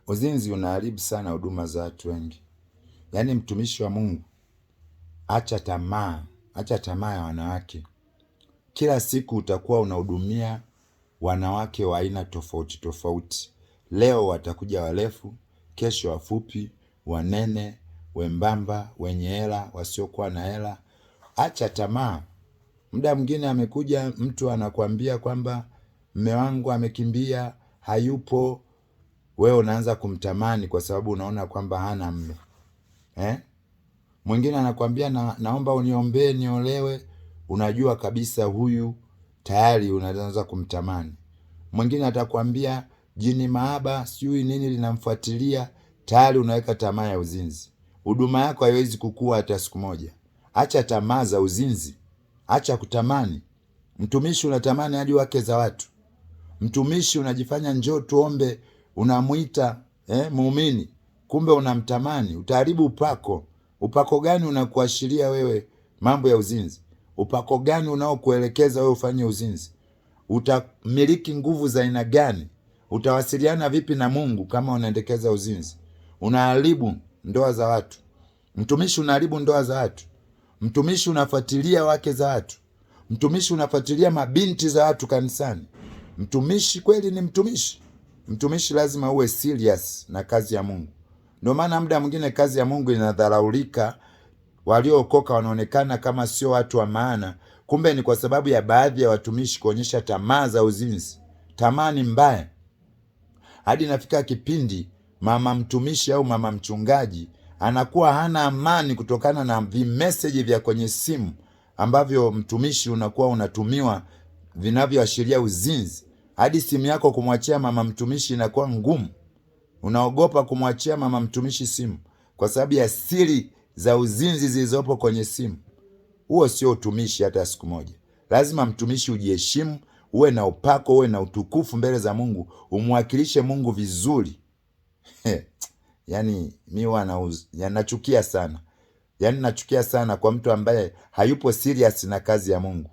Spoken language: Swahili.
Uzinzi unaharibu sana huduma za watu wengi. Yaani mtumishi wa Mungu, acha tamaa ya wanawake. Kila siku utakuwa unahudumia wanawake wa aina tofauti tofauti. Leo watakuja warefu, kesho wafupi, wanene, wembamba, wenye hela, wasiokuwa na hela. Acha tamaa. Muda mwingine amekuja mtu anakuambia kwamba mume wangu amekimbia, hayupo. Wewe unaanza kumtamani kwa sababu unaona kwamba hana mume. Mwingine anakuambia naomba uniombee niolewe, unajua kabisa huyu tayari unaanza kumtamani. Mwingine atakwambia jini mahaba sijui nini linamfuatilia, tayari unaweka tamaa ya uzinzi. Huduma yako haiwezi kukua hata siku moja. Acha tamaa za uzinzi. Acha kutamani. Mtumishi unatamani hadi wake za watu. Mtumishi unajifanya njoo tuombe, unamuita muumini, kumbe unamtamani. Utaharibu upako. Upako gani unakuashiria wewe mambo ya uzinzi? Upako gani unaokuelekeza wewe ufanye uzinzi? Utamiliki nguvu za aina gani? Utawasiliana vipi na Mungu kama unaendekeza uzinzi? Unaharibu ndoa za watu. Mtumishi unaharibu ndoa za watu. Mtumishi unafuatilia wake za watu. Mtumishi unafuatilia mabinti za watu kanisani. Mtumishi kweli ni mtumishi? Mtumishi lazima uwe serious na kazi ya Mungu. Ndio maana muda mwingine kazi ya Mungu inadharaulika, waliookoka wanaonekana kama sio watu wa maana, kumbe ni kwa sababu ya baadhi ya watumishi kuonyesha tamaa za uzinzi. Tamaa ni mbaya. Hadi nafika kipindi mama mtumishi au mama mchungaji anakuwa hana amani kutokana na vimeseji vya kwenye simu ambavyo mtumishi unakuwa unatumiwa vinavyoashiria uzinzi. Hadi simu yako kumwachia mama mtumishi inakuwa ngumu. Unaogopa kumwachia mama mtumishi simu kwa sababu ya siri za uzinzi zilizopo kwenye simu. Huo sio utumishi hata siku moja. Lazima mtumishi ujiheshimu, uwe na upako, uwe na utukufu mbele za Mungu, umwakilishe Mungu vizuri. Yaani nachukia sana. Yaani nachukia sana kwa mtu ambaye hayupo serious na kazi ya Mungu.